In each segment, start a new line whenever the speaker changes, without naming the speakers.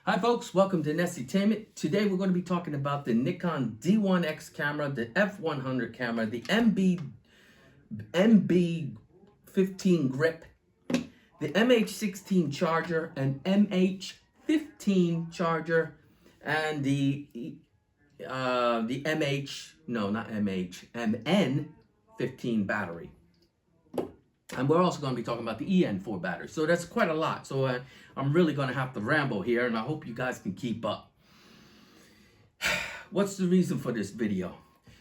Hi folks, welcome to Nessytainment. Today we're going to be talking about the Nikon D1X camera, the F100 camera, the MB-15 grip, the MH-16 charger, an MH-15 charger, and the MN-15 battery. And we're also going to be talking about the EN-4 battery. So that's quite a lot. So I'm really going to have to ramble here, and I hope you guys can keep up. What's the reason for this video?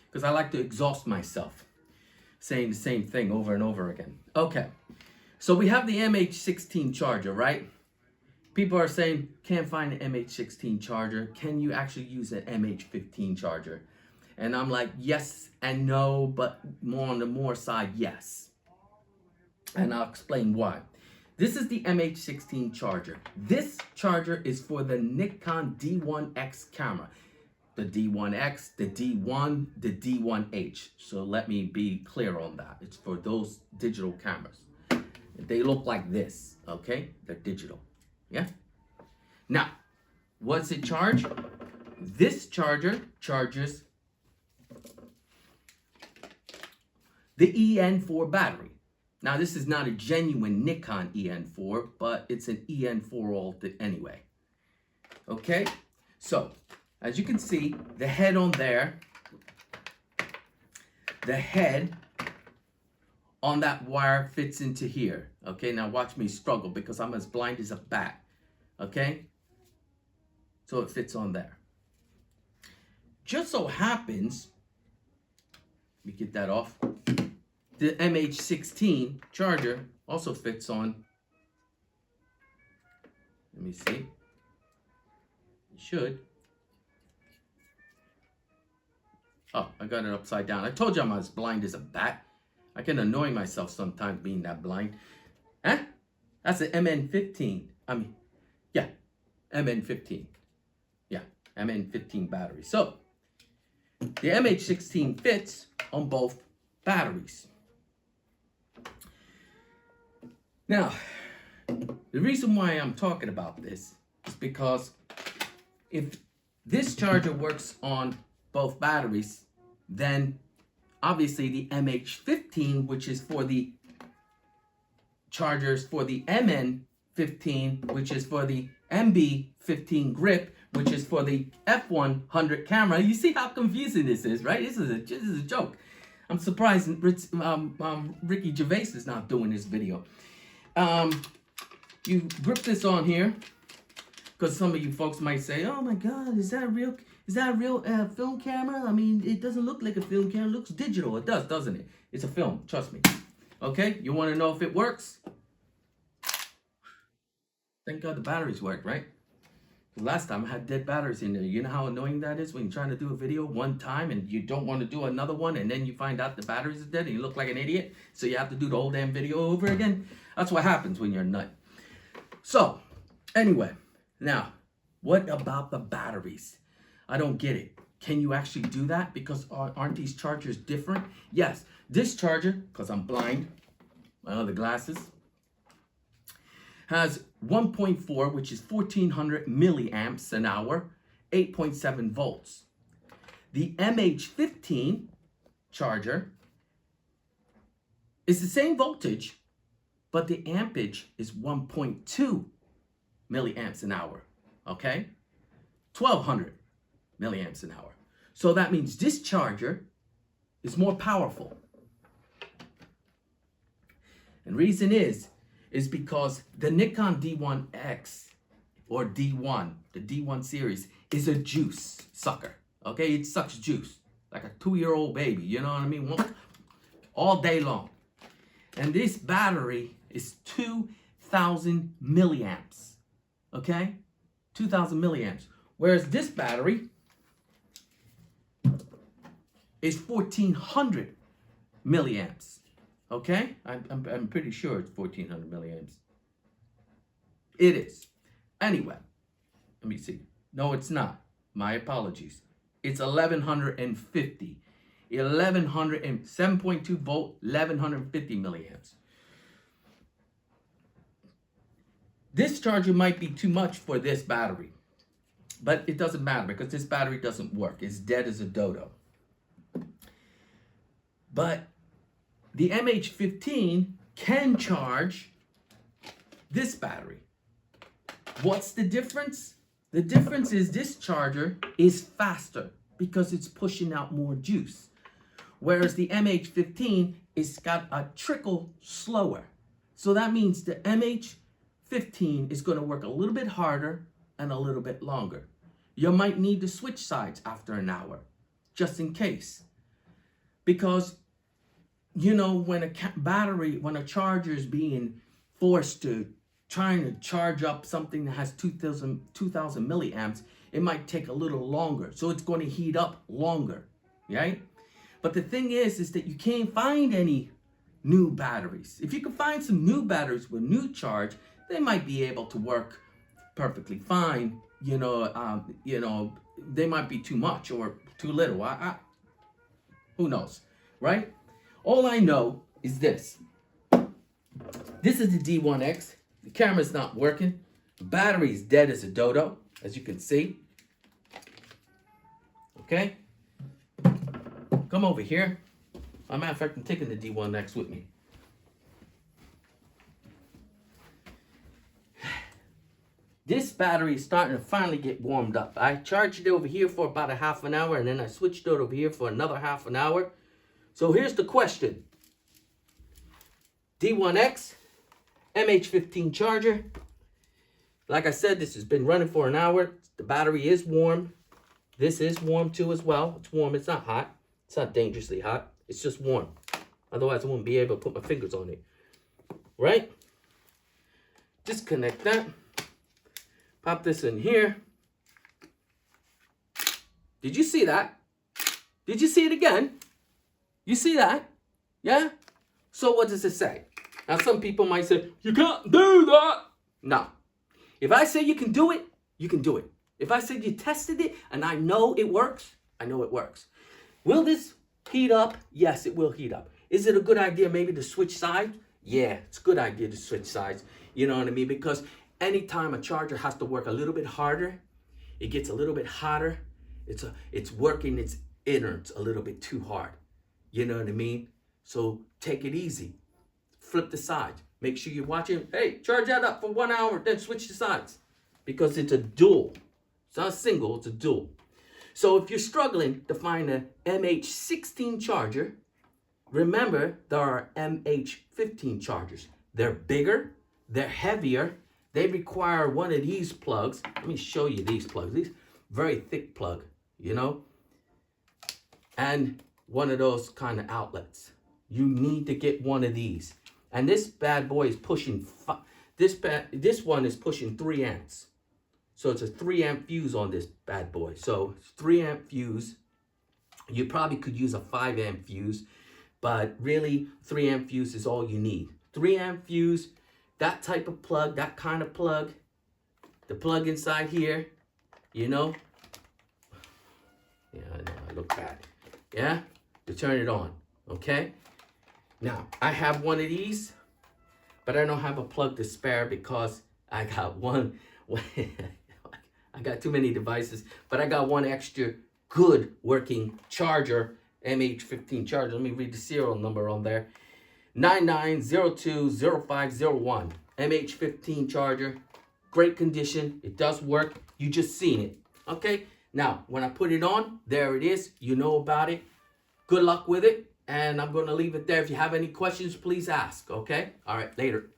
Because I like to exhaust myself saying the same thing over and over again. Okay, so we have the MH-16 charger, right? People are saying, can't find an MH-16 charger. Can you actually use an MH-15 charger? And I'm like, yes and no, but more on the more side, yes. And I'll explain why. This is the MH-16 charger. This charger is for the Nikon D1X camera. The D1X, the D1, the D1H. So let me be clear on that. It's for those digital cameras. They look like this, okay? They're digital, yeah? Now, what's it charge? This charger charges the EN-4 battery. Now, this is not a genuine Nikon EN-4, but it's an EN-4 anyway. Okay, so as you can see, the head on there, the head on that wire fits into here. Okay, now watch me struggle because I'm as blind as a bat. Okay, so it fits on there. Just so happens, let me get that off. The MH-16 charger also fits on, let me see, it should. Oh, I got it upside down. I told you I'm as blind as a bat. I can annoy myself sometimes being that blind. Huh? That's an MN-15. MN-15. Yeah, MN-15 battery. So, the MH-16 fits on both batteries. Now, the reason why I'm talking about this is because if this charger works on both batteries, then obviously the MH-15, which is for the chargers for the MN-15, which is for the MB-15 grip, which is for the F100 camera. You see how confusing this is, right? This is a joke. I'm surprised Ricky Gervais is not doing this video. You grip this on here because some of you folks might say, "Oh my God, is that a real film camera? I mean, it doesn't look like a film camera. It looks digital. It does, doesn't it? It's a film. Trust me." Okay, you want to know if it works? Thank God the batteries work, right? Last time I had dead batteries in there. You know how annoying that is when you're trying to do a video one time and you don't want to do another one, and then you find out the batteries are dead and you look like an idiot, so you have to do the whole damn video over again. That's what happens when you're a nut. So, anyway, now, what about the batteries? I don't get it. Can you actually do that? Because aren't these chargers different? Yes, this charger, because I'm blind, my other glasses, has 1.4, which is 1400 milliamps an hour, 8.7 volts. The MH-15 charger is the same voltage, but the ampage is 1.2 milliamps an hour, okay? 1200 milliamps an hour. So that means this charger is more powerful. And reason is because the Nikon D1X or D1, the D1 series, is a juice sucker, okay? It sucks juice like a 2-year-old baby, you know what I mean? All day long. And this battery is 2000 milliamps, okay? 2000 milliamps. Whereas this battery is 1400 milliamps. Okay, I'm pretty sure it's 1400 milliamps. It is. Anyway, let me see. No, it's not. My apologies. It's 1150. 7.2 volt, 1150 milliamps. This charger might be too much for this battery. But it doesn't matter because this battery doesn't work. It's dead as a dodo. But the MH-15 can charge this battery. What's the difference? The difference is this charger is faster because it's pushing out more juice. Whereas the MH-15 is got a trickle slower. So that means the MH-15 is going to work a little bit harder and a little bit longer. You might need to switch sides after an hour, just in case. Because, you know, when a charger is being forced to trying to charge up something that has 2,000 milliamps, it might take a little longer. So it's going to heat up longer, right? But the thing is that you can't find any new batteries. If you can find some new batteries with new charge, they might be able to work perfectly fine. You know, they might be too much or too little. Who knows, right? All I know is this. This is the D1X. The camera's not working. The battery is dead as a dodo, as you can see. Okay? Come over here. As a matter of fact, I'm taking the D1X with me. This battery is starting to finally get warmed up. I charged it over here for about a half an hour, and then I switched it over here for another half an hour. So here's the question. D1X, MH-15 charger. Like I said, this has been running for an hour. The battery is warm. This is warm too as well. It's warm, it's not hot. It's not dangerously hot. It's just warm. Otherwise, I wouldn't be able to put my fingers on it. Right? Disconnect that. Pop this in here. Did you see that? Did you see it again? You see that? Yeah? So what does it say? Now some people might say, you can't do that. No. If I say you can do it, you can do it. If I said you tested it and I know it works, I know it works. Will this heat up? Yes, it will heat up. Is it a good idea maybe to switch sides? Yeah, it's a good idea to switch sides. You know what I mean? Because anytime a charger has to work a little bit harder, it gets a little bit hotter. It's working its innards a little bit too hard. You know what I mean? So take it easy. Flip the sides. Make sure you're watching. Hey, charge that up for 1 hour, then switch the sides. Because it's a dual. It's not a single, it's a dual. So if you're struggling to find a MH-16 charger, remember there are MH-15 chargers. They're bigger, they're heavier, they require one of these plugs. Let me show you these plugs. These very thick plug, you know, and one of those kind of outlets. You need to get one of these. And this bad boy is pushing, this one is pushing 3 amps. So it's a 3 amp fuse on this bad boy. So it's 3 amp fuse. You probably could use a 5 amp fuse, but really 3 amp fuse is all you need. 3 amp fuse, that type of plug, that kind of plug, the plug inside here, you know. Yeah, I know, I look bad. Yeah, to turn it on, okay? Now, I have one of these, but I don't have a plug to spare because I got one. I got too many devices, but I got one extra good working charger, MH-15 charger. Let me read the serial number on there. 99020501. MH-15 charger. Great condition. It does work. You just seen it. Okay? Now, when I put it on, there it is. You know about it. Good luck with it. And I'm going to leave it there. If you have any questions, please ask. Okay? All right. Later.